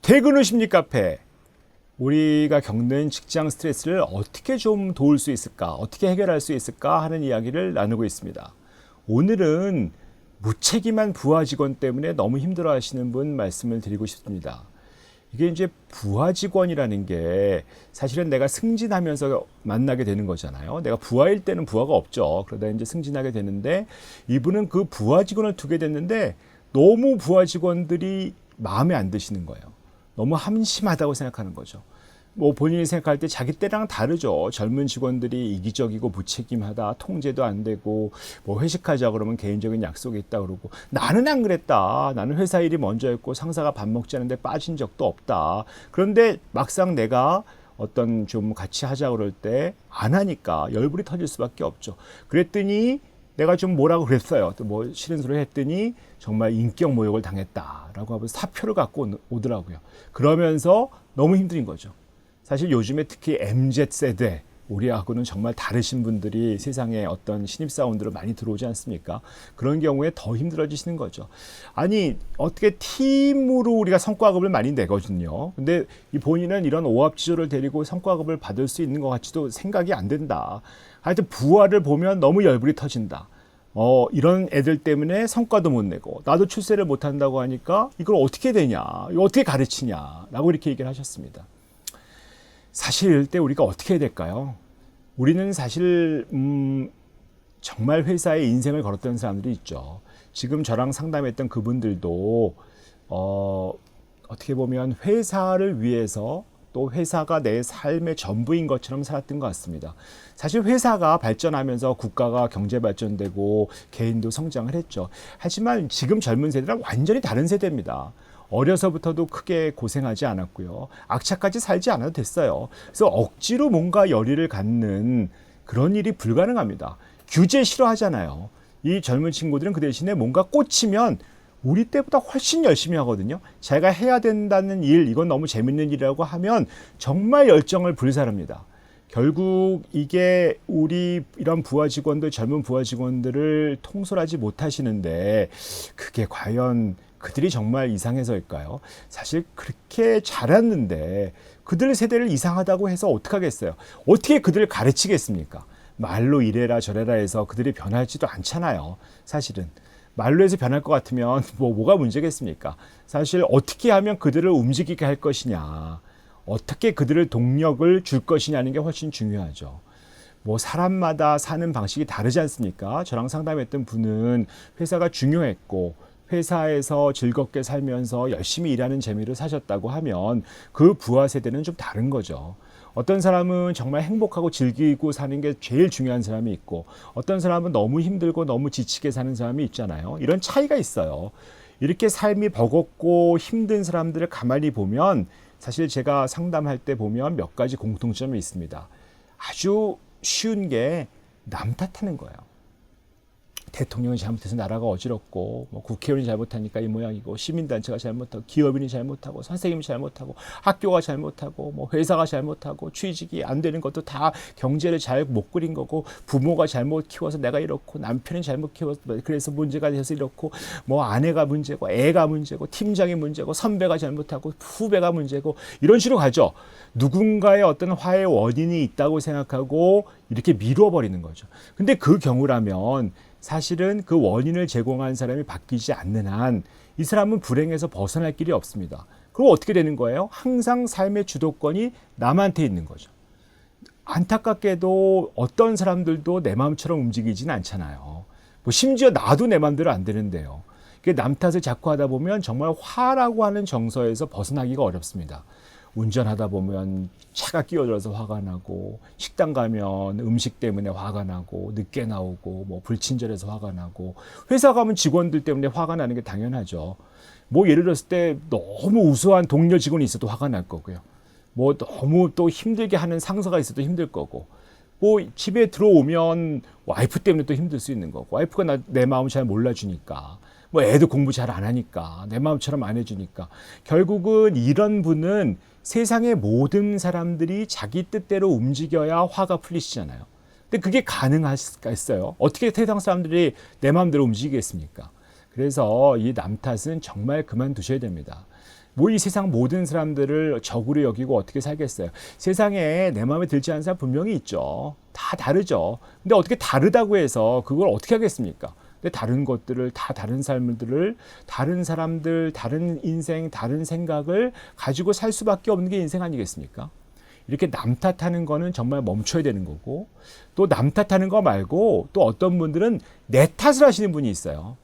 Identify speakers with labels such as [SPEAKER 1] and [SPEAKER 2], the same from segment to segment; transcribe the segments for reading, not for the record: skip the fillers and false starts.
[SPEAKER 1] 퇴근 후 심리 카페. 우리가 겪는 직장 스트레스를 어떻게 좀 도울 수 있을까? 어떻게 해결할 수 있을까? 하는 이야기를 나누고 있습니다. 오늘은 무책임한 부하 직원 때문에 너무 힘들어 하시는 분 말씀을 드리고 싶습니다. 이게 이제 부하 직원이라는 게 사실은 내가 승진하면서 만나게 되는 거잖아요. 내가 부하일 때는 부하가 없죠. 그러다 이제 승진하게 되는데 이분은 그 부하 직원을 두게 됐는데 너무 부하 직원들이 마음에 안 드시는 거예요. 너무 한심하다고 생각하는 거죠. 뭐 본인이 생각할 때 자기 때랑 다르죠. 젊은 직원들이 이기적이고 무책임하다, 통제도 안 되고 뭐 회식하자 그러면 개인적인 약속이 있다 그러고 나는 안 그랬다. 나는 회사 일이 먼저였고 상사가 밥 먹자는데 빠진 적도 없다. 그런데 막상 내가 어떤 좀 같이 하자 그럴 때 안 하니까 열불이 터질 수밖에 없죠. 그랬더니 내가 좀 뭐라고 그랬어요. 또 뭐 싫은 소리를 했더니 정말 인격 모욕을 당했다라고 하면서 사표를 갖고 오더라고요. 그러면서 너무 힘든 거죠. 사실 요즘에 특히 MZ세대, 우리하고는 정말 다르신 분들이 세상에 어떤 신입사원들을 많이 들어오지 않습니까? 그런 경우에 더 힘들어지시는 거죠. 아니, 어떻게 팀으로 우리가 성과급을 많이 내거든요. 근데 이 본인은 이런 오합지졸을 데리고 성과급을 받을 수 있는 것 같지도 생각이 안 된다. 하여튼 부하를 보면 너무 열불이 터진다. 이런 애들 때문에 성과도 못 내고 나도 출세를 못 한다고 하니까 이걸 어떻게 되냐, 이거 어떻게 가르치냐라고 이렇게 얘기를 하셨습니다. 사실 이럴 때 우리가 어떻게 해야 될까요? 우리는 사실 정말 회사에 인생을 걸었던 사람들이 있죠. 지금 저랑 상담했던 그분들도 어떻게 보면 회사를 위해서 또 회사가 내 삶의 전부인 것처럼 살았던 것 같습니다. 사실 회사가 발전하면서 국가가 경제 발전되고 개인도 성장을 했죠. 하지만 지금 젊은 세대랑 완전히 다른 세대입니다. 어려서부터도 크게 고생하지 않았고요. 악착같이 살지 않아도 됐어요. 그래서 억지로 뭔가 열의를 갖는 그런 일이 불가능합니다. 규제 싫어하잖아요. 이 젊은 친구들은 그 대신에 뭔가 꽂히면 우리 때보다 훨씬 열심히 하거든요. 자기가 해야 된다는 일, 이건 너무 재밌는 일이라고 하면 정말 열정을 불사릅니다. 결국 이게 우리 이런 부하 직원들, 젊은 부하 직원들을 통솔하지 못하시는데 그게 과연 그들이 정말 이상해서일까요? 사실 그렇게 잘했는데 그들 세대를 이상하다고 해서 어떡하겠어요? 어떻게 그들을 가르치겠습니까? 말로 이래라 저래라 해서 그들이 변하지도 않잖아요. 사실은. 말로 해서 변할 것 같으면 뭐가 문제겠습니까? 사실 어떻게 하면 그들을 움직이게 할 것이냐, 어떻게 그들을 동력을 줄 것이냐는 게 훨씬 중요하죠. 뭐 사람마다 사는 방식이 다르지 않습니까? 저랑 상담했던 분은 회사가 중요했고 회사에서 즐겁게 살면서 열심히 일하는 재미를 사셨다고 하면 그 부하 세대는 좀 다른 거죠. 어떤 사람은 정말 행복하고 즐기고 사는 게 제일 중요한 사람이 있고 어떤 사람은 너무 힘들고 너무 지치게 사는 사람이 있잖아요. 이런 차이가 있어요. 이렇게 삶이 버겁고 힘든 사람들을 가만히 보면 사실 제가 상담할 때 보면 몇 가지 공통점이 있습니다. 아주 쉬운 게 남 탓하는 거예요. 대통령이 잘못해서 나라가 어지럽고 뭐 국회의원이 잘못하니까 이 모양이고 시민단체가 잘못하고 기업인이 잘못하고 선생님이 잘못하고 학교가 잘못하고 뭐 회사가 잘못하고 취직이 안 되는 것도 다 경제를 잘 못 그린 거고 부모가 잘못 키워서 내가 이렇고 남편이 잘못 키워서 그래서 문제가 돼서 이렇고 뭐 아내가 문제고 애가 문제고 팀장이 문제고 선배가 잘못하고 후배가 문제고 이런 식으로 가죠. 누군가의 어떤 화해 원인이 있다고 생각하고 이렇게 미뤄버리는 거죠. 근데 그 경우라면 사실은 그 원인을 제공한 사람이 바뀌지 않는 한 이 사람은 불행에서 벗어날 길이 없습니다. 그럼 어떻게 되는 거예요? 항상 삶의 주도권이 남한테 있는 거죠. 안타깝게도 어떤 사람들도 내 마음처럼 움직이진 않잖아요. 뭐 심지어 나도 내 마음대로 안 되는데요. 남 탓을 자꾸 하다 보면 정말 화라고 하는 정서에서 벗어나기가 어렵습니다. 운전하다 보면 차가 끼어들어서 화가 나고 식당 가면 음식 때문에 화가 나고 늦게 나오고 뭐 불친절해서 화가 나고 회사 가면 직원들 때문에 화가 나는 게 당연하죠. 뭐 예를 들었을 때 너무 우수한 동료 직원이 있어도 화가 날 거고요. 뭐 너무 또 힘들게 하는 상사가 있어도 힘들 거고 뭐 집에 들어오면 와이프 때문에 또 힘들 수 있는 거고 와이프가 내 마음 잘 몰라주니까 뭐 애도 공부 잘 안 하니까 내 마음처럼 안 해주니까 결국은 이런 분은 세상의 모든 사람들이 자기 뜻대로 움직여야 화가 풀리시잖아요. 근데 그게 가능할까요? 어떻게 세상 사람들이 내 마음대로 움직이겠습니까? 그래서 이 남 탓은 정말 그만두셔야 됩니다. 뭐 이 세상 모든 사람들을 적으로 여기고 어떻게 살겠어요? 세상에 내 마음에 들지 않는 사람 분명히 있죠. 다 다르죠. 근데 어떻게 다르다고 해서 그걸 어떻게 하겠습니까? 근데 다른 것들을 다 다른 삶들을 다른 사람들, 다른 인생, 다른 생각을 가지고 살 수밖에 없는 게 인생 아니겠습니까? 이렇게 남 탓하는 거는 정말 멈춰야 되는 거고, 또 남 탓하는 거 말고 또 어떤 분들은 내 탓을 하시는 분이 있어요.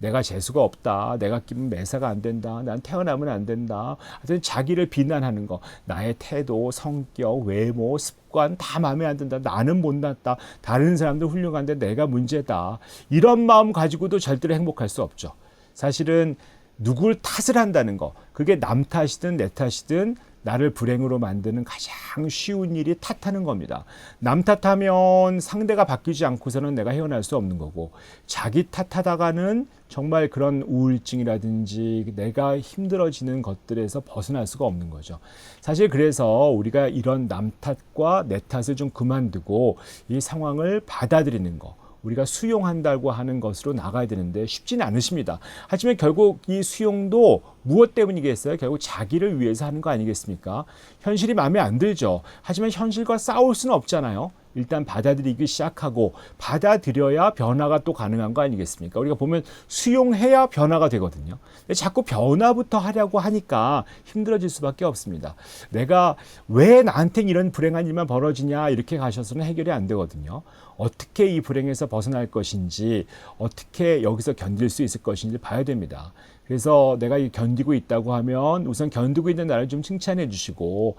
[SPEAKER 1] 내가 재수가 없다. 내가 끼면 매사가 안 된다. 난 태어나면 안 된다. 하여튼 자기를 비난하는 거. 나의 태도, 성격, 외모, 습관 다 마음에 안 든다. 나는 못났다. 다른 사람들 훌륭한데 내가 문제다. 이런 마음 가지고도 절대로 행복할 수 없죠. 사실은 누굴 탓을 한다는 거. 그게 남 탓이든 내 탓이든 나를 불행으로 만드는 가장 쉬운 일이 탓하는 겁니다. 남 탓하면 상대가 바뀌지 않고서는 내가 헤어날 수 없는 거고, 자기 탓하다가는 정말 그런 우울증이라든지 내가 힘들어지는 것들에서 벗어날 수가 없는 거죠. 사실 그래서 우리가 이런 남 탓과 내 탓을 좀 그만두고 이 상황을 받아들이는 거, 우리가 수용한다고 하는 것으로 나가야 되는데 쉽지는 않으십니다. 하지만 결국 이 수용도 무엇 때문이겠어요? 결국 자기를 위해서 하는 거 아니겠습니까? 현실이 마음에 안 들죠. 하지만 현실과 싸울 수는 없잖아요. 일단 받아들이기 시작하고 받아들여야 변화가 또 가능한 거 아니겠습니까? 우리가 보면 수용해야 변화가 되거든요. 근데 자꾸 변화부터 하려고 하니까 힘들어질 수밖에 없습니다. 내가 왜 나한테 이런 불행한 일만 벌어지냐 이렇게 가셔서는 해결이 안 되거든요. 어떻게 이 불행에서 벗어날 것인지, 어떻게 여기서 견딜 수 있을 것인지 봐야 됩니다. 그래서 내가 견디고 있다고 하면 우선 견디고 있는 나를 좀 칭찬해 주시고,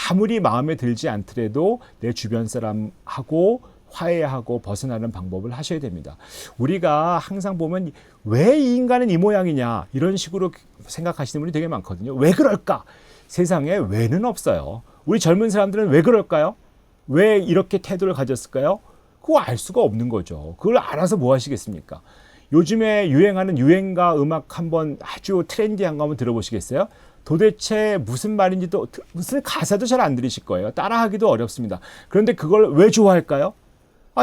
[SPEAKER 1] 아무리 마음에 들지 않더라도 내 주변 사람하고 화해하고 벗어나는 방법을 하셔야 됩니다. 우리가 항상 보면 왜 이 인간은 이 모양이냐 이런 식으로 생각하시는 분이 되게 많거든요. 왜 그럴까? 세상에 왜는 없어요. 우리 젊은 사람들은 왜 그럴까요? 왜 이렇게 태도를 가졌을까요? 그거 알 수가 없는 거죠. 그걸 알아서 뭐 하시겠습니까? 요즘에 유행하는 유행가 음악 한번 아주 트렌디한 거 한번 들어보시겠어요? 도대체 무슨 말인지도, 무슨 가사도 잘 안 들으실 거예요. 따라하기도 어렵습니다. 그런데 그걸 왜 좋아할까요?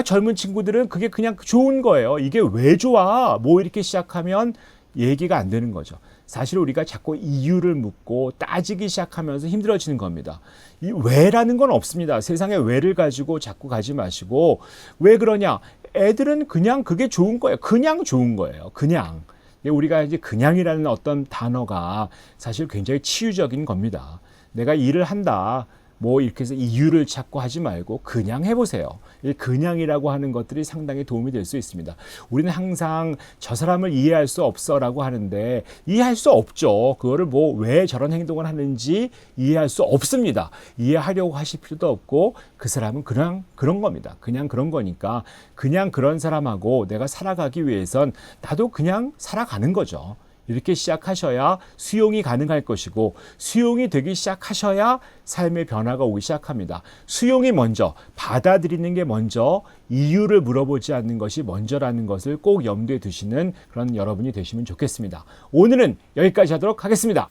[SPEAKER 1] 젊은 친구들은 그게 그냥 좋은 거예요. 이게 왜 좋아? 뭐 이렇게 시작하면 얘기가 안 되는 거죠. 사실 우리가 자꾸 이유를 묻고 따지기 시작하면서 힘들어지는 겁니다. 이 왜라는 건 없습니다. 세상에 왜를 가지고 자꾸 가지 마시고, 왜 그러냐? 애들은 그냥 그게 좋은 거예요. 그냥 좋은 거예요. 그냥. 우리가 이제 그냥이라는 어떤 단어가 사실 굉장히 치유적인 겁니다. 내가 일을 한다. 뭐 이렇게 해서 이유를 찾고 하지 말고 그냥 해보세요. 이 그냥이라고 하는 것들이 상당히 도움이 될 수 있습니다. 우리는 항상 저 사람을 이해할 수 없어라고 하는데 이해할 수 없죠. 그거를 뭐 왜 저런 행동을 하는지 이해할 수 없습니다. 이해하려고 하실 필요도 없고 그 사람은 그냥 그런 겁니다. 그냥 그런 거니까 그냥 그런 사람하고 내가 살아가기 위해선 나도 그냥 살아가는 거죠. 이렇게 시작하셔야 수용이 가능할 것이고, 수용이 되기 시작하셔야 삶의 변화가 오기 시작합니다. 수용이 먼저, 받아들이는 게 먼저, 이유를 물어보지 않는 것이 먼저라는 것을 꼭 염두에 두시는 그런 여러분이 되시면 좋겠습니다. 오늘은 여기까지 하도록 하겠습니다.